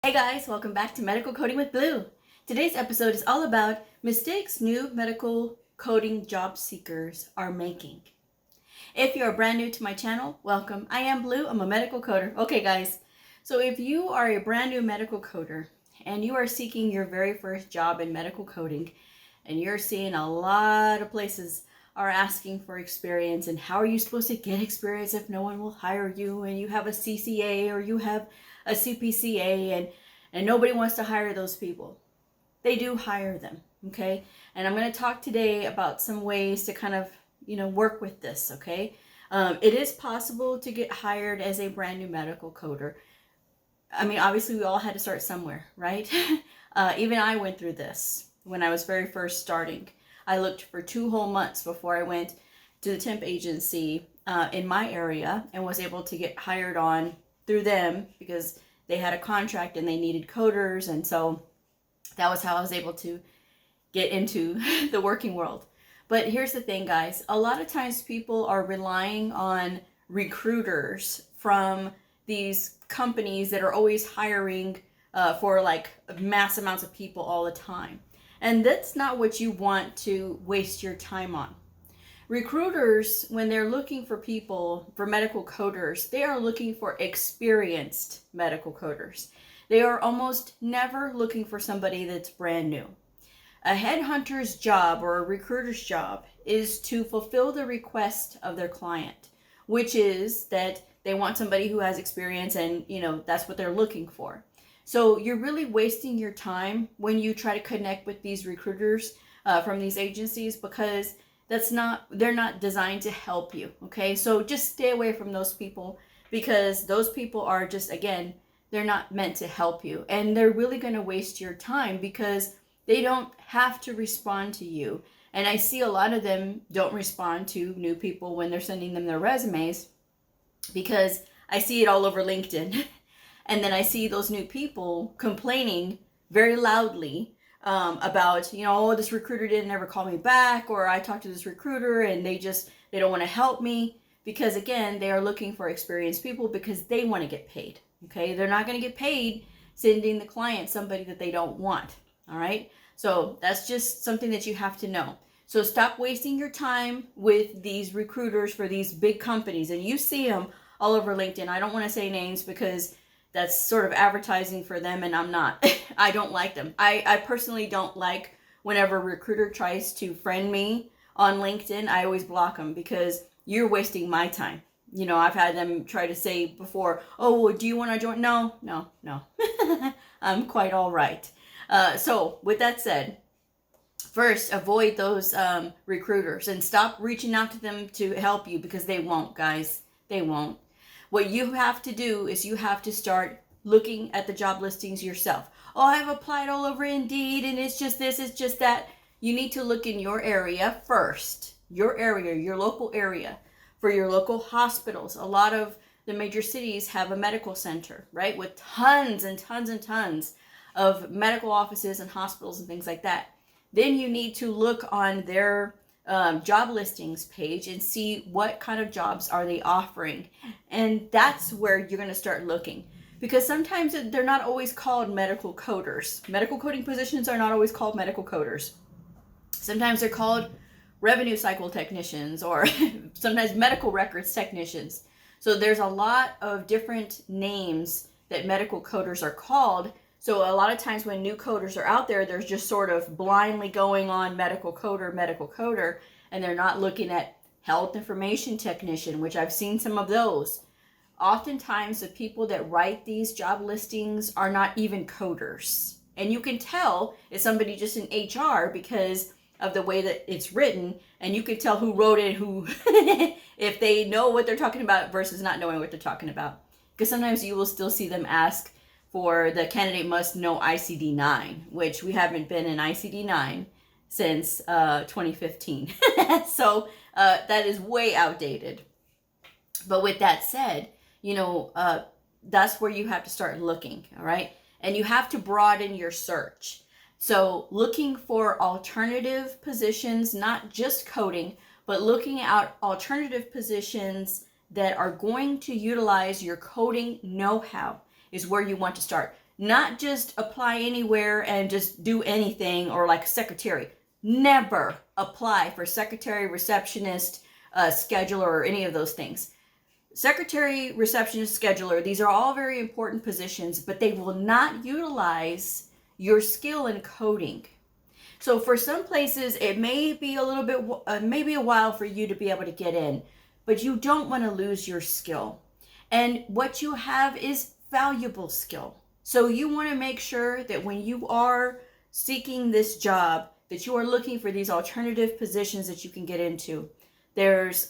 Hey guys, welcome back to Medical Coding with Blue. Today's episode is all about mistakes new medical coding job seekers are making. If you're brand new to my channel, welcome. I am Blue, I'm a medical coder. Okay guys, so if you are a brand new medical coder and you are seeking your very first job in medical coding and you're seeing a lot of places are asking for experience, and how are you supposed to get experience if no one will hire you and you have a CCA or you have a CPCA and nobody wants to hire those people. They do hire them, okay? And I'm going to talk today about some ways to kind of, work with this, okay? It is possible to get hired as a brand new medical coder. I mean, obviously we all had to start somewhere, right? Even I went through this when I was very first starting. I looked for 2 whole months before I went to the temp agency in my area and was able to get hired on through them because they had a contract and they needed coders. And so that was how I was able to get into the working world. But here's the thing, guys. A lot of times people are relying on recruiters from these companies that are always hiring for like mass amounts of people all the time. And that's not what you want to waste your time on. Recruiters, when they're looking for people, for medical coders, they are looking for experienced medical coders. They are almost never looking for somebody that's brand new. A headhunter's job or a recruiter's job is to fulfill the request of their client, which is that they want somebody who has experience and, that's what they're looking for. So you're really wasting your time when you try to connect with these recruiters from these agencies, because they're not designed to help you, okay? So just stay away from those people, because those people are just, again, they're not meant to help you. And they're really going to waste your time because they don't have to respond to you. And I see a lot of them don't respond to new people when they're sending them their resumes, because I see it all over LinkedIn. And then I see those new people complaining very loudly about, oh, this recruiter didn't ever call me back, or I talked to this recruiter and they don't want to help me, because again, they are looking for experienced people because they want to get paid. Okay, they're not going to get paid sending the client somebody that they don't want. All right, so that's just something that you have to know. So stop wasting your time with these recruiters for these big companies, and you see them all over LinkedIn. I don't want to say names because that's sort of advertising for them, and I'm not. I don't like them. I personally don't like whenever a recruiter tries to friend me on LinkedIn. I always block them because you're wasting my time. I've had them try to say before, oh, well, do you want to join? No. I'm quite all right. So with that said, first, avoid those recruiters and stop reaching out to them to help you, because they won't, guys. They won't. What you have to do is you have to start looking at the job listings yourself. Oh, I've applied all over Indeed and it's just this, it's just that. You need to look in your area first. Your area, your local area. For your local hospitals, a lot of the major cities have a medical center, right? With tons and tons and tons of medical offices and hospitals and things like that. Then you need to look on their job listings page and see what kind of jobs are they offering. And that's where you're going to start looking, because sometimes they're not always called medical coders. Medical coding positions are not always called medical coders. Sometimes they're called revenue cycle technicians, or sometimes medical records technicians. So there's a lot of different names that medical coders are called. So a lot of times when new coders are out there, they're just sort of blindly going on medical coder, and they're not looking at health information technician, which I've seen some of those. Oftentimes the people that write these job listings are not even coders. And you can tell it's somebody just in HR because of the way that it's written, and you can tell who wrote it, who if they know what they're talking about versus not knowing what they're talking about. Because sometimes you will still see them ask for the candidate must know ICD-9, which we haven't been in ICD-9 since 2015. So that is way outdated. But with that said, that's where you have to start looking, all right? And you have to broaden your search. So looking for alternative positions, not just coding, but looking at alternative positions that are going to utilize your coding know-how is where you want to start. not just apply anywhere and just do anything, or like a secretary. Never apply for secretary, receptionist, scheduler, or any of those things. Secretary, receptionist, scheduler, these are all very important positions, but they will not utilize your skill in coding. So for some places, it may be a little bit, maybe a while for you to be able to get in, but you don't want to lose your skill. And what you have is valuable skill. So you want to make sure that when you are seeking this job, that you are looking for these alternative positions that you can get into. There's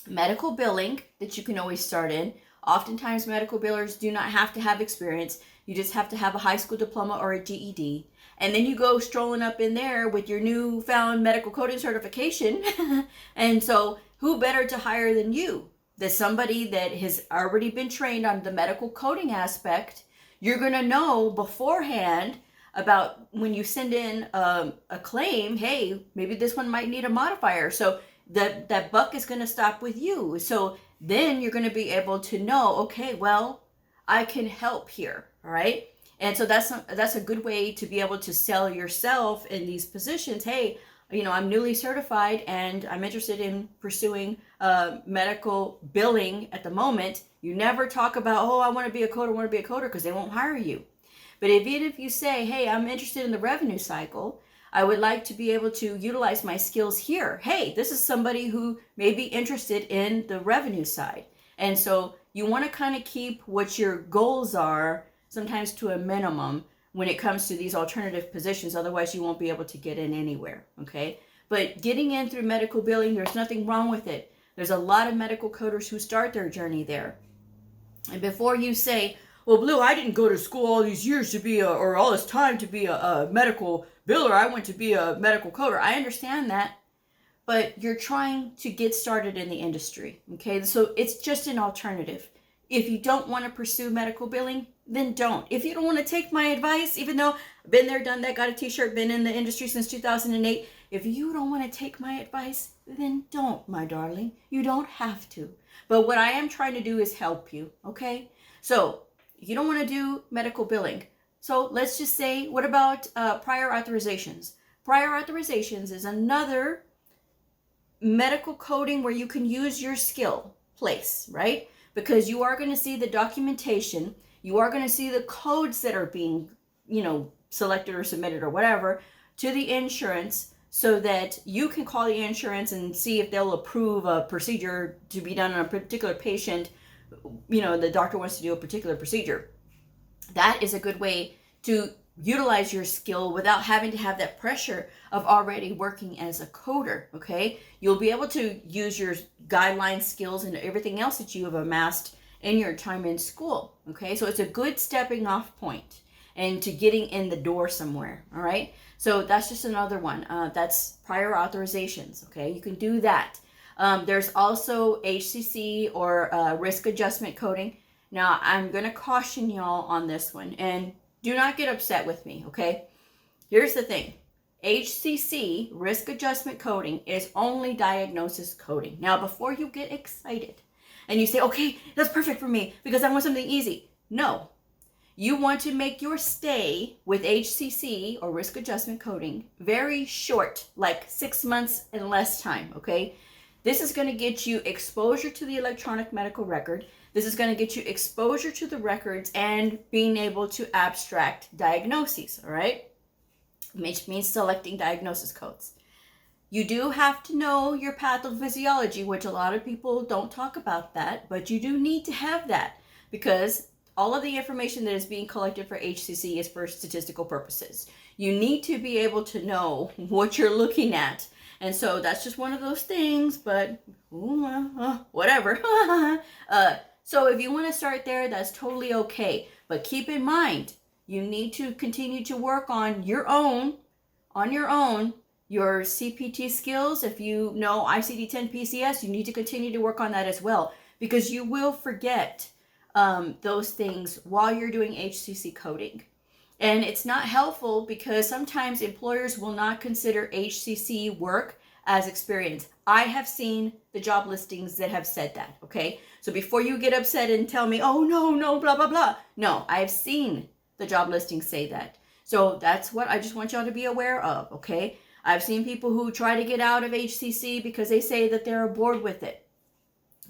medical billing that you can always start in. Oftentimes medical billers do not have to have experience. You just have to have a high school diploma or a GED. And then you go strolling up in there with your newfound medical coding certification. And so who better to hire than you? There's somebody that has already been trained on the medical coding aspect. You're going to know beforehand about when you send in a claim, hey, maybe this one might need a modifier. So that buck is going to stop with you. So then you're going to be able to know, okay, well, I can help here. All right. And so that's a good way to be able to sell yourself in these positions. Hey, you know, I'm newly certified and I'm interested in pursuing medical billing at the moment. You never talk about, oh, I want to be a coder, because they won't hire you. But even if you say, hey, I'm interested in the revenue cycle, I would like to be able to utilize my skills here. Hey, this is somebody who may be interested in the revenue side. And so you want to kind of keep what your goals are sometimes to a minimum when it comes to these alternative positions. Otherwise, you won't be able to get in anywhere, okay? But getting in through medical billing, there's nothing wrong with it. There's a lot of medical coders who start their journey there. And before you say, well, Blue, I didn't go to school all these years to be or all this time to be a medical biller. I went to be a medical coder. I understand that, but you're trying to get started in the industry, okay? So it's just an alternative. If you don't want to pursue medical billing, then don't. If you don't want to take my advice, even though I've been there, done that, got a t-shirt, been in the industry since 2008, if you don't want to take my advice, then don't, my darling. You don't have to. But what I am trying to do is help you, okay? So you don't want to do medical billing. So let's just say, what about prior authorizations? Prior authorizations is another medical coding where you can use your skill place, right? Because you are going to see the documentation. You are going to see the codes that are being, selected or submitted or whatever to the insurance, so that you can call the insurance and see if they'll approve a procedure to be done on a particular patient. The doctor wants to do a particular procedure. That is a good way to utilize your skill without having to have that pressure of already working as a coder, okay? You'll be able to use your guideline skills and everything else that you have amassed in your time in school, okay? So it's a good stepping off point and to getting in the door somewhere, all right? So that's just another one. That's prior authorizations, okay? You can do that. There's also HCC or risk adjustment coding. Now, I'm going to caution y'all on this one, and do not get upset with me, okay? Here's the thing. HCC, risk adjustment coding, is only diagnosis coding. Now, before you get excited and you say, okay, that's perfect for me because I want something easy. No. You want to make your stay with HCC or risk adjustment coding very short, like 6 months and less time, okay? This is going to get you exposure to the electronic medical record. This is going to get you exposure to the records and being able to abstract diagnoses, all right? Which means selecting diagnosis codes. You do have to know your pathophysiology, which a lot of people don't talk about that, but you do need to have that because all of the information that is being collected for HCC is for statistical purposes. You need to be able to know what you're looking at. And so that's just one of those things, but whatever. So if you want to start there, that's totally okay. But keep in mind, you need to continue to work on your own, your CPT skills. If you know ICD-10 PCS, you need to continue to work on that as well, because you will forget those things while you're doing HCC coding. And it's not helpful because sometimes employers will not consider HCC work as experience. I have seen the job listings that have said that, okay? So before you get upset and tell me, oh, no, blah, blah, blah. No, I've seen the job listings say that. So that's what I just want y'all to be aware of, okay? I've seen people who try to get out of HCC because they say that they're bored with it.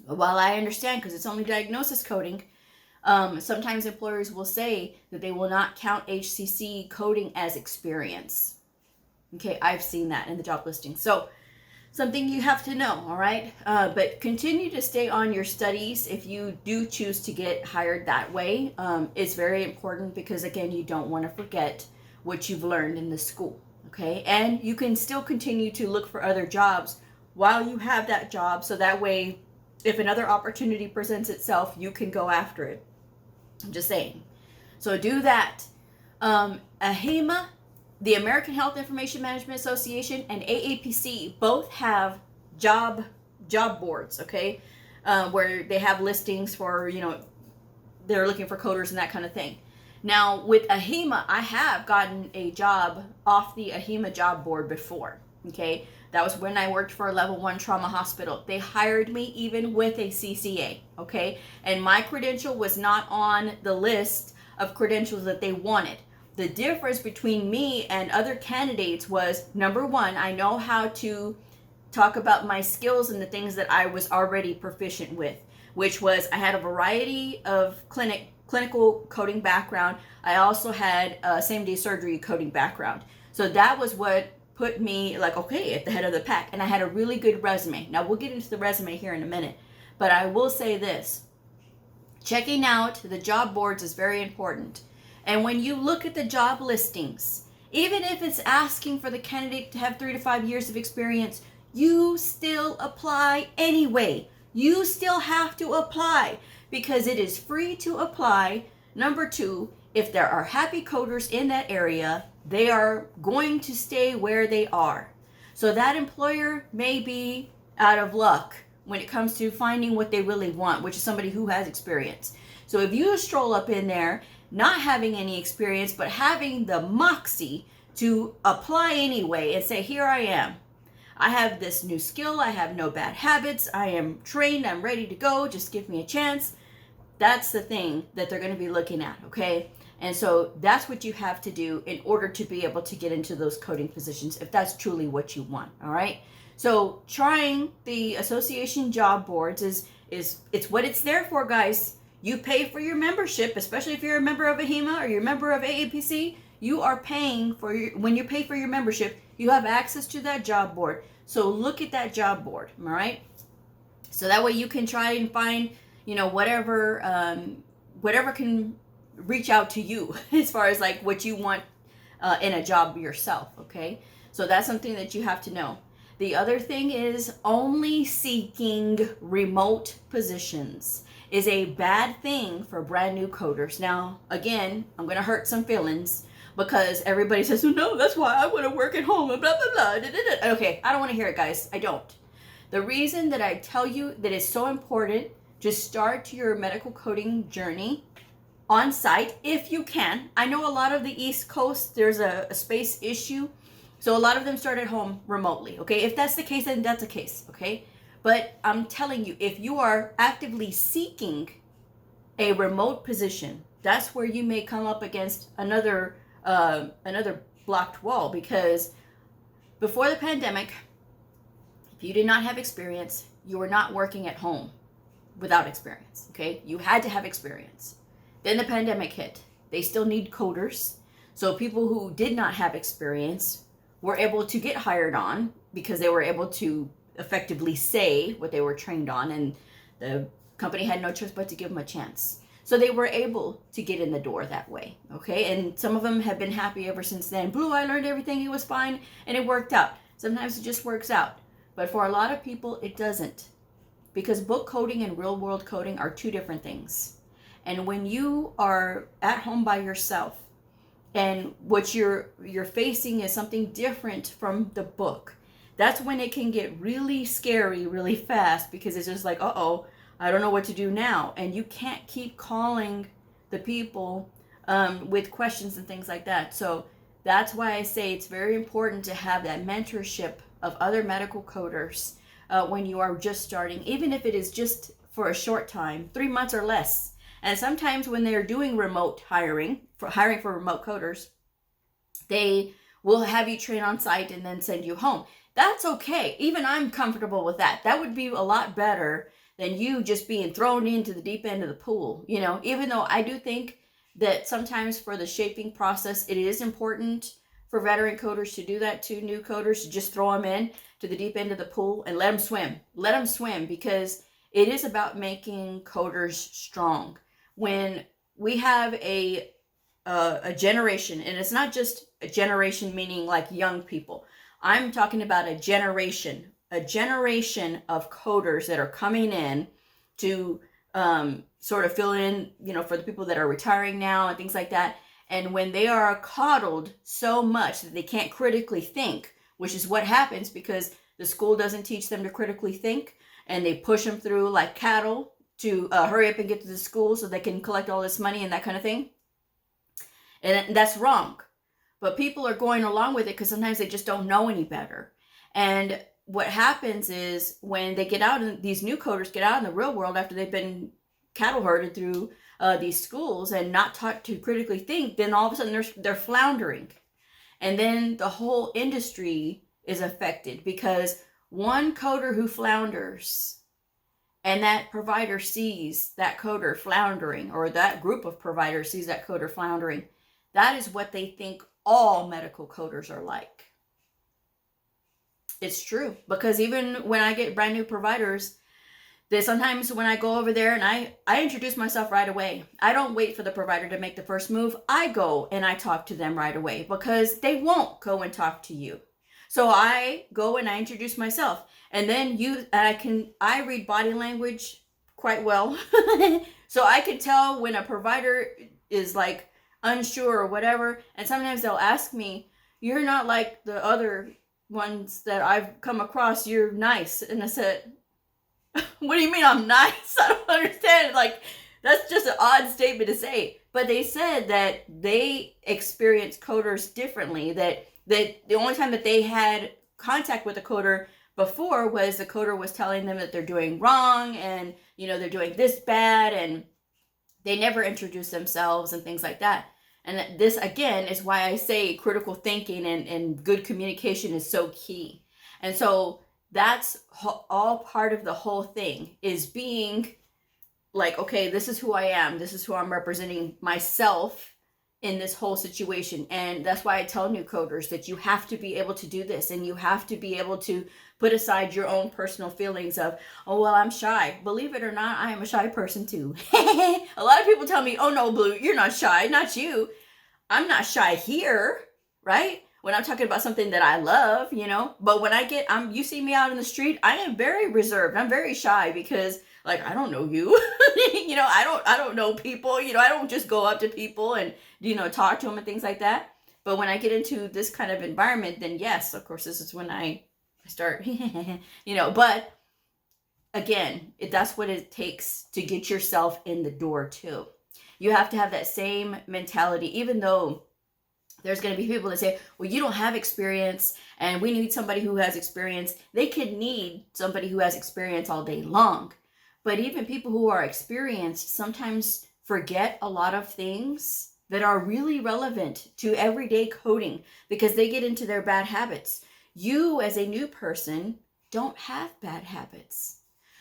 While I understand, because it's only diagnosis coding, sometimes employers will say that they will not count HCC coding as experience. Okay, I've seen that in the job listing. So something you have to know, all right? But continue to stay on your studies if you do choose to get hired that way. It's very important because, again, you don't want to forget what you've learned in the school, okay? And you can still continue to look for other jobs while you have that job, so that way, if another opportunity presents itself, you can go after it. I'm just saying. So do that. AHIMA, the American Health Information Management Association, and AAPC both have job boards, okay? Where they have listings for, they're looking for coders and that kind of thing. Now, with AHIMA, I have gotten a job off the AHIMA job board before, okay? That was when I worked for a level 1 trauma hospital. They hired me even with a CCA, okay? And my credential was not on the list of credentials that they wanted. The difference between me and other candidates was, number one, I know how to talk about my skills and the things that I was already proficient with, which was I had a variety of clinical coding background. I also had a same-day surgery coding background. So that was what put me like, okay, at the head of the pack. And I had a really good resume. Now we'll get into the resume here in a minute. But I will say this. Checking out the job boards is very important. And when you look at the job listings, even if it's asking for the candidate to have 3 to 5 years of experience, you still apply anyway. You still have to apply because it is free to apply. Number two, if there are happy coders in that area, they are going to stay where they are. So that employer may be out of luck when it comes to finding what they really want, which is somebody who has experience. So if you stroll up in there not having any experience, but having the moxie to apply anyway and say, here I am. I have this new skill. I have no bad habits. I am trained. I'm ready to go. Just give me a chance. That's the thing that they're going to be looking at, okay? And so that's what you have to do in order to be able to get into those coding positions if that's truly what you want, all right? So trying the association job boards is it's what it's there for, guys. You pay for your membership, especially if you're a member of AHIMA or you're a member of AAPC. You are paying for when you pay for your membership, you have access to that job board. So look at that job board, all right? So that way you can try and find, whatever can reach out to you as far as like what you want in a job yourself, okay? So that's something that you have to know. The other thing is only seeking remote positions is a bad thing for brand new coders. Now, again, I'm going to hurt some feelings because everybody says, oh, no, that's why I want to work at home, and blah, blah, blah. Da, da, da. Okay, I don't want to hear it, guys. I don't. The reason that I tell you that it's so important to start your medical coding journey on site, if you can. I know a lot of the East Coast, there's a space issue. So a lot of them start at home remotely, okay? If that's the case, then that's the case, okay? But I'm telling you, if you are actively seeking a remote position, that's where you may come up against another blocked wall, because before the pandemic, if you did not have experience, you were not working at home without experience, okay? You had to have experience. Then the pandemic hit. They still need coders. So people who did not have experience were able to get hired on because they were able to effectively say what they were trained on, and the company had no choice but to give them a chance. So they were able to get in the door that way, okay? And some of them have been happy ever since then. Blue, I learned everything, it was fine, and it worked out. Sometimes it just works out. But for a lot of people, it doesn't. Because book coding and real world coding are two different things. And when you are at home by yourself, and what you're facing is something different from the book, that's when it can get really scary really fast, because it's just like, uh-oh, I don't know what to do now. And you can't keep calling the people with questions and things like that. So that's why I say it's very important to have that mentorship of other medical coders when you are just starting, even if it is just for a short time, 3 months or less. And sometimes when they're doing remote hiring for remote coders, they will have you train on site and then send you home. That's okay. Even I'm comfortable with that. That would be a lot better than you just being thrown into the deep end of the pool. You know, even though I do think that sometimes for the shaping process, it is important for veteran coders to do that to new coders, to just throw them in to the deep end of the pool and let them swim. Let them swim, because it is about making coders strong. When we have a generation, and it's not just a generation meaning like young people. I'm talking about a generation of coders that are coming in to sort of fill in, you know, for the people that are retiring now and things like that. And when they are coddled so much that they can't critically think, which is what happens because the school doesn't teach them to critically think, and they push them through like cattle to hurry up and get to the school so they can collect all this money and that kind of thing. And that's wrong. But people are going along with it because sometimes they just don't know any better. And what happens is when they get out, and these new coders get out in the real world after they've been cattle herded through these schools and not taught to critically think, then all of a sudden they're floundering. And then the whole industry is affected because one coder who flounders and that provider sees that coder floundering, or that group of providers sees that coder floundering, that is what they think all medical coders are like. It's true, because even when I get brand new providers, that sometimes when I go over there and I introduce myself right away. I don't wait for the provider to make the first move. I go and I talk to them right away because they won't go and talk to you. So I go and I introduce myself, and then I read body language quite well. So I can tell when a provider is like unsure or whatever, and sometimes they'll ask me, "You're not like the other ones that I've come across, you're nice." And I said, "What do you mean I'm nice? I don't understand." Like, that's just an odd statement to say. But they said that they experience coders differently, that the only time that they had contact with a coder before was the coder was telling them that they're doing wrong and, you know, they're doing this bad, and they never introduce themselves and things like that. And this, again, is why I say critical thinking and good communication is so key. And so that's all part of the whole thing, is being like, okay, this is who I am. This is who I'm representing myself in this whole situation. And that's why I tell new coders that you have to be able to do this, and you have to be able to put aside your own personal feelings of, "Oh, well, I'm shy." Believe it or not, I am a shy person too. A lot of people tell me, "Oh no, Blue, you're not shy." Not you. I'm not shy here, right? When I'm talking about something that I love, you know, but when you see me out in the street, I am very reserved. I'm very shy because, like, I don't know you. You know, I don't know people. You know, I don't just go up to people and, you know, talk to them and things like that. But when I get into this kind of environment, then yes, of course, this is when I start, you know, but again, that's what it takes to get yourself in the door too. You have to have that same mentality, even though there's going to be people that say, "Well, you don't have experience and we need somebody who has experience." They could need somebody who has experience all day long. But even people who are experienced sometimes forget a lot of things that are really relevant to everyday coding because they get into their bad habits. You, as a new person, don't have bad habits.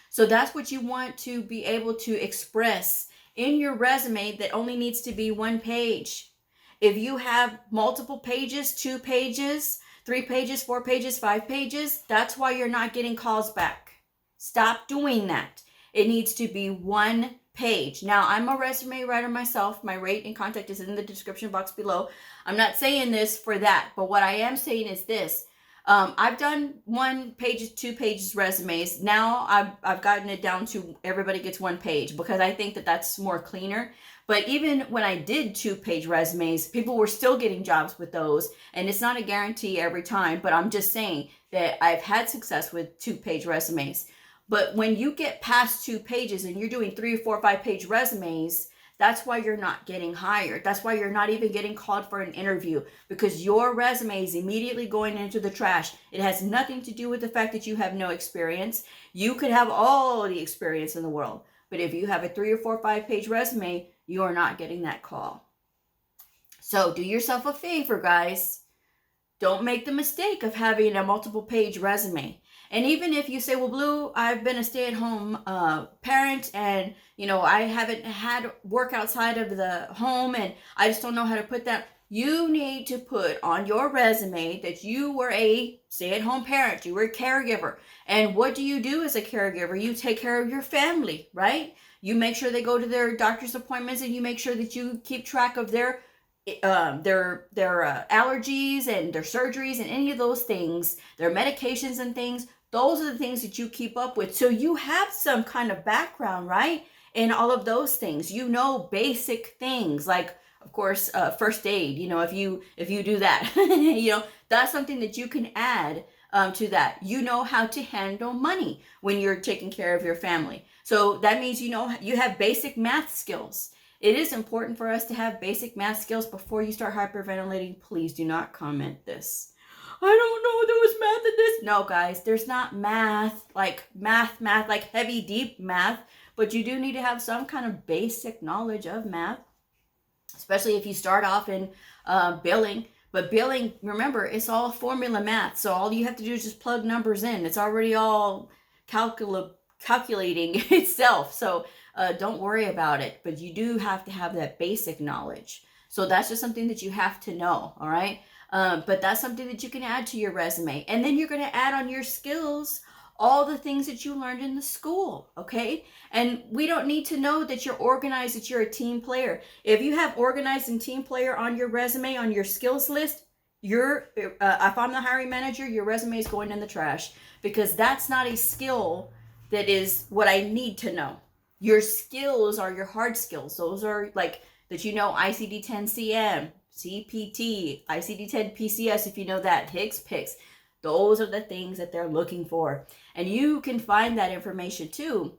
So that's what you want to be able to express in your resume that only needs to be 1 page. If you have multiple pages, 2 pages, 3 pages, 4 pages, 5 pages, that's why you're not getting calls back. Stop doing that. It needs to be 1 page. Now, I'm a resume writer myself. My rate and contact is in the description box below. I'm not saying this for that, but what I am saying is this. I've done 1 page, 2 pages resumes. Now I've gotten it down to everybody gets 1 page because I think that that's more cleaner. But even when I did 2-page resumes, people were still getting jobs with those. And it's not a guarantee every time, but I'm just saying that I've had success with 2-page resumes. But when you get past 2 pages and you're doing 3 or 4 or 5-page resumes, That's why you're not getting hired. That's why you're not even getting called for an interview, because your resume is immediately going into the trash. It has nothing to do with the fact that you have no experience. You could have all the experience in the world, but if you have a 3 or 4 or 5 page resume, you are not getting that call. So do yourself a favor, guys. Don't make the mistake of having a multiple page resume. And even if you say, well, Blue, I've been a stay-at-home parent, and I haven't had work outside of the home, and I just don't know how to put that. You need to put on your resume that you were a stay-at-home parent, you were a caregiver. And what do you do as a caregiver? You take care of your family, right? You make sure they go to their doctor's appointments, and you make sure that you keep track of their allergies and their surgeries and any of those things, their medications and things. Those are the things that you keep up with. So you have some kind of background, right? In all of those things. Basic things like, of course, first aid. If you do that, that's something that you can add to that. You know how to handle money when you're taking care of your family. So that means you have basic math skills. It is important for us to have basic math skills before you start hyperventilating. Please do not comment this. I don't know, there was math in this. No, guys, there's not math, like heavy, deep math, but you do need to have some kind of basic knowledge of math, especially if you start off in billing. But billing, remember, it's all formula math. So all you have to do is just plug numbers in. It's already all calculating itself. So don't worry about it, but you do have to have that basic knowledge. So that's just something that you have to know, all right? But that's something that you can add to your resume. And then you're going to add on your skills all the things that you learned in the school, okay? And we don't need to know that you're organized, that you're a team player. If you have organized and team player on your resume, on your skills list, if I'm the hiring manager, your resume is going in the trash, because that's not a skill that is what I need to know. Your skills are your hard skills. Those are like that, ICD-10-CM, CPT, ICD-10 PCS, if you know that, Hicks Picks. Those are the things that they're looking for. And you can find that information too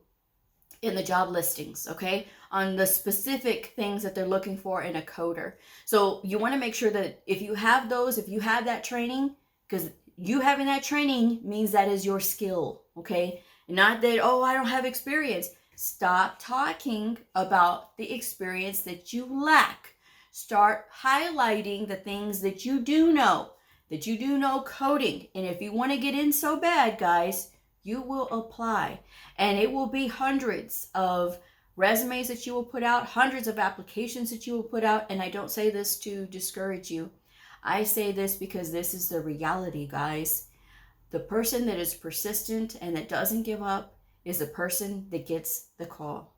in the job listings, okay? On the specific things that they're looking for in a coder. So you want to make sure that if you have that training, because you having that training means that is your skill, okay? Not that, oh, I don't have experience. Stop talking about the experience that you lack. Start highlighting the things that you do know coding. And if you want to get in so bad, guys, you will apply. And it will be hundreds of resumes that you will put out, hundreds of applications that you will put out. And I don't say this to discourage you. I say this because this is the reality, guys. The person that is persistent and that doesn't give up is the person that gets the call.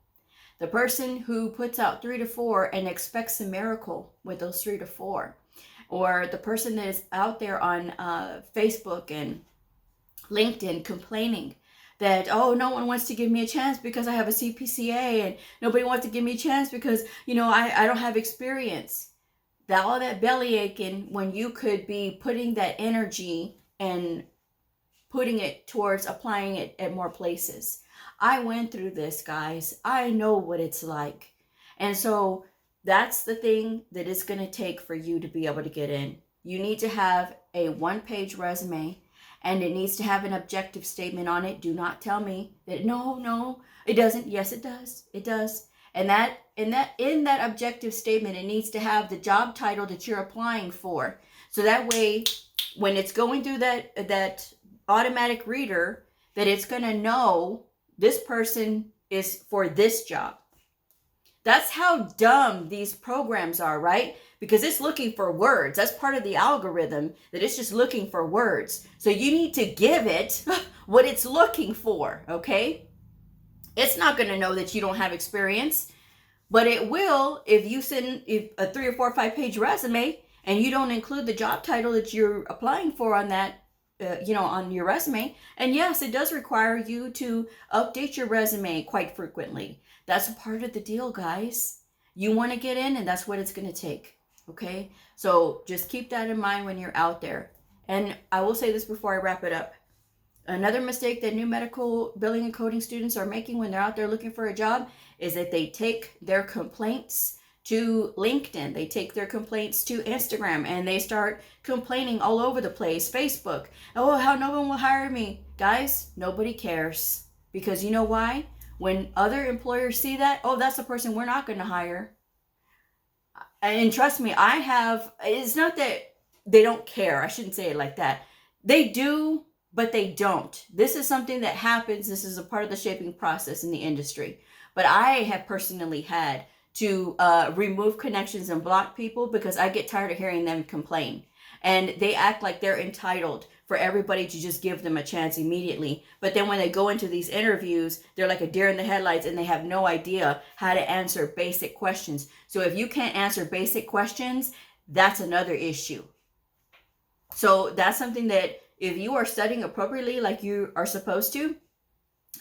The person who puts out 3 to 4 and expects a miracle with those 3 to 4. Or the person that is out there on Facebook and LinkedIn complaining that, oh, no one wants to give me a chance because I have a CPCA, and nobody wants to give me a chance because, I don't have experience. All that belly aching when you could be putting that energy and putting it towards applying it at more places. I went through this, guys. I know what it's like. And so that's the thing that it's going to take for you to be able to get in. You need to have a 1-page resume, and it needs to have an objective statement on it. Do not tell me that no, it doesn't. Yes, it does. It does. And in that objective statement, it needs to have the job title that you're applying for. So that way, when it's going through that automatic reader, that it's going to know this person is for this job. That's how dumb these programs are, right? Because it's looking for words. That's part of the algorithm, that it's just looking for words. So you need to give it what it's looking for, okay? It's not going to know that you don't have experience, but it will if you send a 3 or 4 or 5 page resume and you don't include the job title that you're applying for on that, on your resume. And yes, it does require you to update your resume quite frequently. That's a part of the deal, guys. You want to get in, and that's what it's going to take. Okay? So just keep that in mind when you're out there. And I will say this before I wrap it up. Another mistake that new medical billing and coding students are making when they're out there looking for a job is that they take their complaints to LinkedIn. They take their complaints to Instagram and they start complaining all over the place. Facebook. Oh, how no one will hire me. Guys, nobody cares. Because you know why? When other employers see that, oh, that's the person we're not going to hire. And trust me, it's not that they don't care. I shouldn't say it like that. They do, but they don't. This is something that happens. This is a part of the shaping process in the industry. But I have personally had to remove connections and block people because I get tired of hearing them complain. And they act like they're entitled for everybody to just give them a chance immediately. But then when they go into these interviews, they're like a deer in the headlights and they have no idea how to answer basic questions. So if you can't answer basic questions, that's another issue. So that's something that if you are studying appropriately like you are supposed to,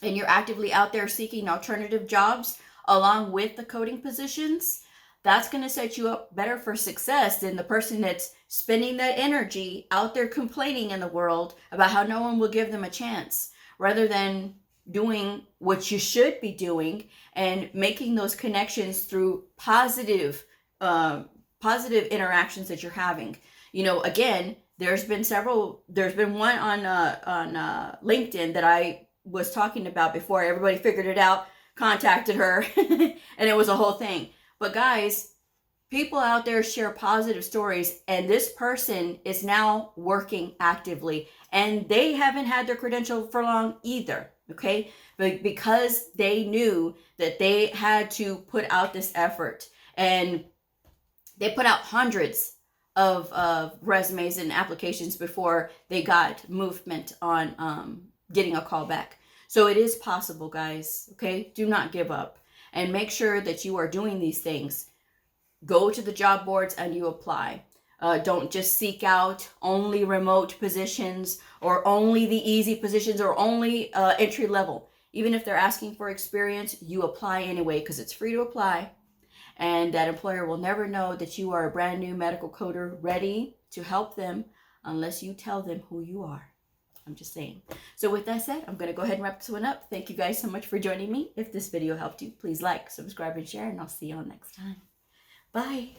and you're actively out there seeking alternative jobs along with the coding positions, that's going to set you up better for success than the person that's spending that energy out there complaining in the world about how no one will give them a chance, rather than doing what you should be doing and making those connections through positive interactions that you're having. You know, again, there's been one on LinkedIn that I was talking about before everybody figured it out, contacted her, and it was a whole thing. But guys, people out there share positive stories, and this person is now working actively, and they haven't had their credential for long either, okay? But because they knew that they had to put out this effort, and they put out hundreds of resumes and applications before they got movement on getting a call back. So it is possible, guys, okay? Do not give up. And make sure that you are doing these things. Go to the job boards and you apply. Don't just seek out only remote positions or only the easy positions or only entry level. Even if they're asking for experience, you apply anyway because it's free to apply. And that employer will never know that you are a brand new medical coder ready to help them unless you tell them who you are. I'm just saying. So with that said, I'm going to go ahead and wrap this one up. Thank you guys so much for joining me. If this video helped you, please like, subscribe, and share, and I'll see you all next time. Bye.